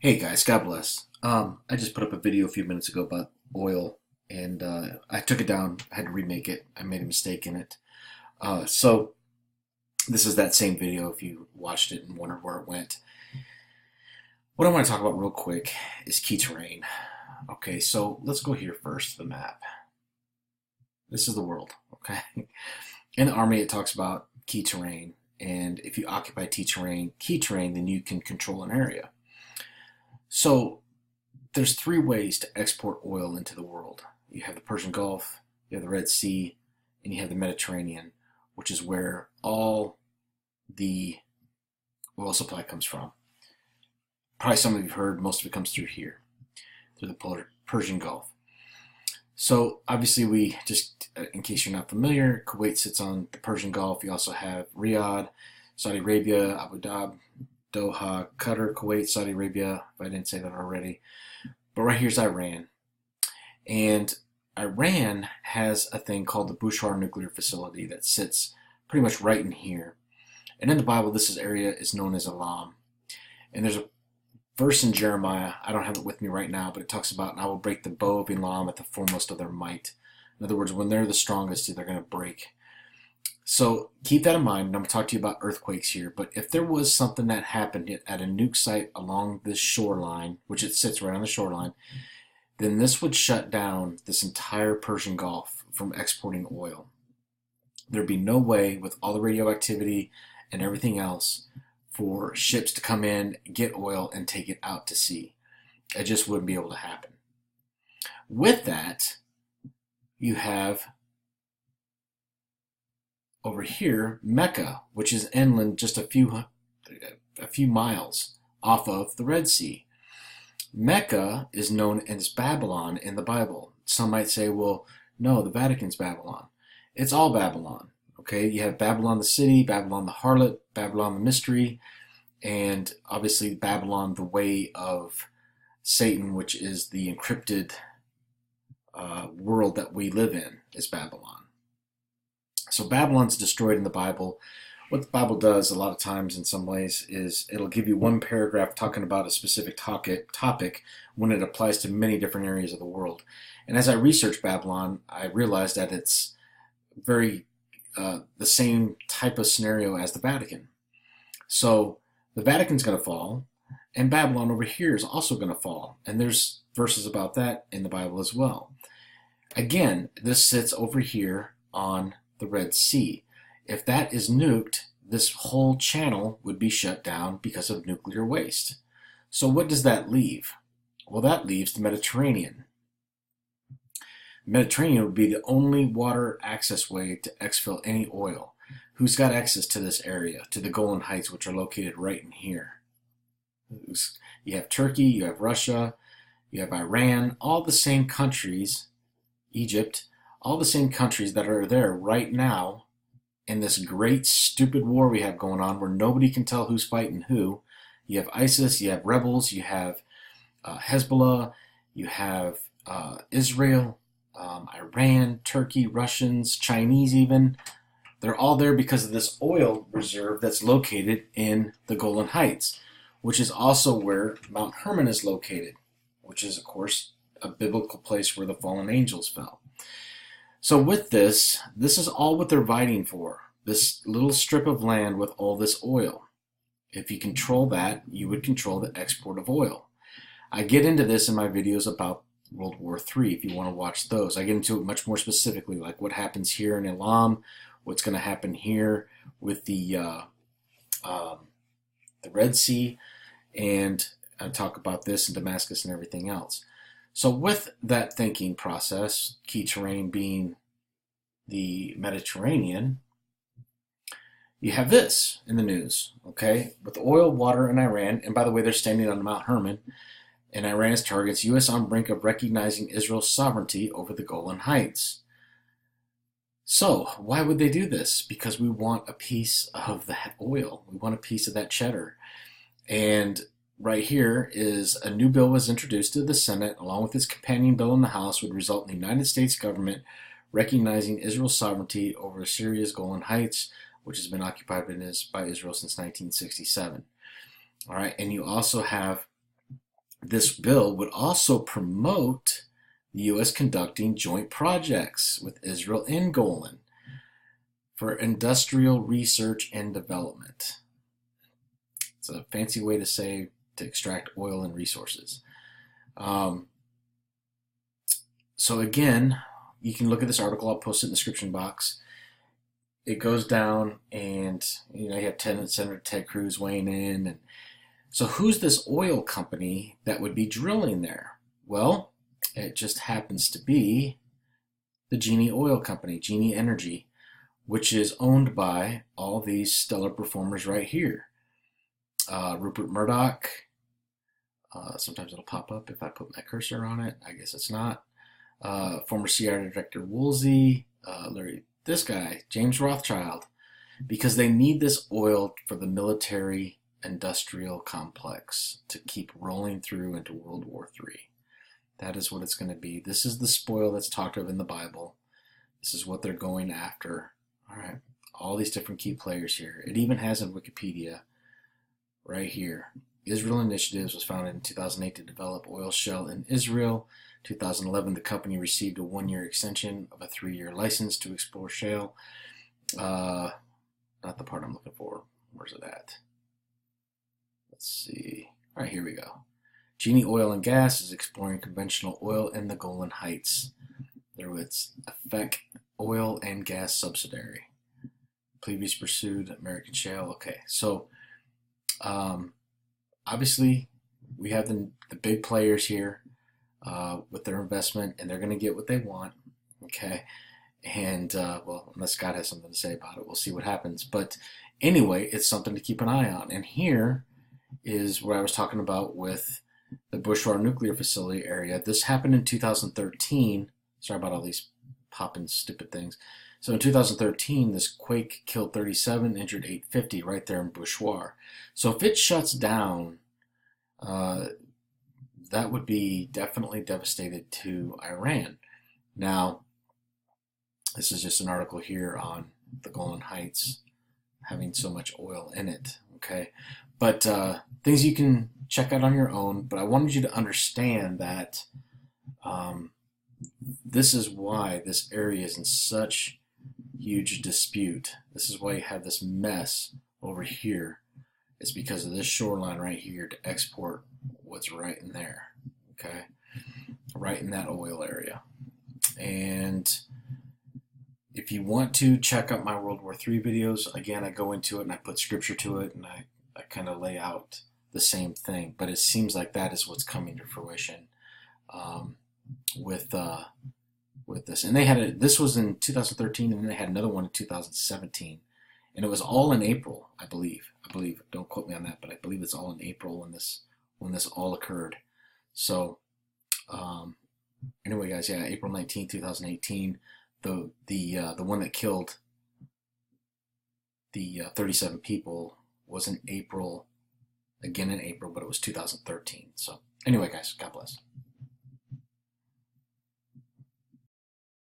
Hey guys, God bless. I just put up a video a few minutes ago about oil, and I took it down. I had to remake it. I made a mistake in it. So this is that same video. If you watched it and wondered where it went, what I want to talk about real quick is key terrain. Okay, so let's go here first. The map. This is the world. Okay, in the army, it talks about key terrain, and if you occupy key terrain, then you can control an area. So there's three ways to export oil into the world. You have the Persian Gulf, you have the Red Sea, and you have the Mediterranean, which is where all the oil supply comes from. Probably some of you have heard most of it comes through here, through the Persian Gulf. So obviously we just, in case you're not familiar, Kuwait sits on the Persian Gulf. You also have Riyadh, Saudi Arabia, Abu Dhabi, Doha, Qatar, Kuwait, Saudi Arabia, if I didn't say that already. But right here's Iran. And Iran has a thing called the Bushehr nuclear facility that sits pretty much right in here. And in the Bible, area is known as Elam. And there's a verse in Jeremiah, I don't have it with me right now, but it talks about, and I will break the bow of Elam at the foremost of their might. In other words, when they're the strongest, they're going to break. So keep that in mind, and I'm going to talk to you about earthquakes here. But if there was something that happened at a nuke site along this shoreline, which it sits right on the shoreline, then this would shut down this entire Persian Gulf from exporting oil. There'd be no way, with all the radioactivity and everything else, for ships to come in, get oil, and take it out to sea. It just wouldn't be able to happen. With that, you have over here Mecca, which is inland just a few miles off of the Red Sea. Mecca is known as Babylon in the Bible. Some might say, well, no, the Vatican's Babylon. It's all Babylon. Okay, you have Babylon the city, Babylon the harlot, Babylon the mystery, and obviously Babylon the way of Satan, which is the encrypted world that we live in, is Babylon. So Babylon's destroyed in the Bible. What the Bible does a lot of times in some ways is it'll give you one paragraph talking about a specific topic when it applies to many different areas of the world. And as I researched Babylon, I realized that it's very the same type of scenario as the Vatican. So the Vatican's going to fall, and Babylon over here is also going to fall. And there's verses about that in the Bible as well. Again, this sits over here on the Red Sea. If that is nuked, this whole channel would be shut down because of nuclear waste. So what does that leave? Well, that leaves the Mediterranean. The Mediterranean would be the only water access way to exfil any oil. Who's got access to this area, to the Golan Heights, which are located right in here? You have Turkey, you have Russia, you have Iran, all the same countries, Egypt, all the same countries that are there right now in this great stupid war we have going on where nobody can tell who's fighting who. You have ISIS, you have rebels, you have Hezbollah, you have Israel, Iran, Turkey, Russians, Chinese even. They're all there because of this oil reserve that's located in the Golan Heights, which is also where Mount Hermon is located, which is, of course, a biblical place where the fallen angels fell. So with this is all what they're fighting for, this little strip of land with all this oil. If you control that, you would control the export of oil. I get into this in my videos about World War III, if you want to watch those. I get into it much more specifically, like what happens here in Elam, what's going to happen here with the Red Sea, and I talk about this in Damascus and everything else. So with that thinking process, key terrain being the Mediterranean, you have this in the news, okay? With oil, water, and Iran, and by the way, they're standing on Mount Hermon, and Iran's targets U.S. on brink of recognizing Israel's sovereignty over the Golan Heights. So, why would they do this? Because we want a piece of that oil. We want a piece of that cheddar. And right here is a new bill was introduced to the Senate along with its companion bill in the House would result in the United States government recognizing Israel's sovereignty over Syria's Golan Heights, which has been occupied by Israel since 1967. All right, and you also have This bill would also promote the U.S. conducting joint projects with Israel and Golan for industrial research and development. It's a fancy way to say to extract oil and resources. So again, you can look at this article. I'll post it in the description box. It goes down, and you have Senator Ted Cruz weighing in. And so who's this oil company that would be drilling there? Well, it just happens to be the Genie Oil Company, Genie Energy, which is owned by all these stellar performers right here. Rupert Murdoch. Sometimes it'll pop up if I put my cursor on it. I guess it's not. Former CIA Director Woolsey, this guy, James Rothschild, because they need this oil for the military industrial complex to keep rolling through into World War III. That is what it's going to be. This is the spoil that's talked of in the Bible. This is what they're going after. All right, all these different key players here. It even has in Wikipedia right here. Israel Initiatives was founded in 2008 to develop oil shale in Israel. 2011, the company received a 1-year extension of a 3-year license to explore shale. Not the part I'm looking for. Where's it at? Let's see. All right, here we go. Genie Oil and Gas is exploring conventional oil in the Golan Heights. There was Afek Oil and Gas subsidiary. Previously pursued American shale. Okay, so obviously we have the big players here with their investment, and they're going to get what they want. Okay, and well, unless Scott has something to say about it, we'll see what happens. But anyway, it's something to keep an eye on. And here is what I was talking about with the Bushwar nuclear facility area. This happened in 2013. Sorry about all these popping stupid things. So in 2013, this quake killed 37, injured 850 right there in Bushwar. So if it shuts down, that would be definitely devastated to Iran. Now, this is just an article here on the Golan Heights having so much oil in it, okay? But things you can check out on your own, but I wanted you to understand that this is why this area is in such huge dispute. This is why you have this mess over here. It's because of this shoreline right here to export what's right in there, okay? Right in that oil area. And if you want to check out my World War III videos, again, I go into it and I put scripture to it, and I kind of lay out the same thing. But it seems like that is what's coming to fruition with this. And they had this was in 2013, and then they had another one in 2017. And it was all in April, I believe. Don't quote me on that, but I believe it's all in April when this all occurred. So anyway, guys, yeah, April 19, 2018. The one that killed the 37 people was in April, again in April, but it was 2013. So anyway, guys, God bless.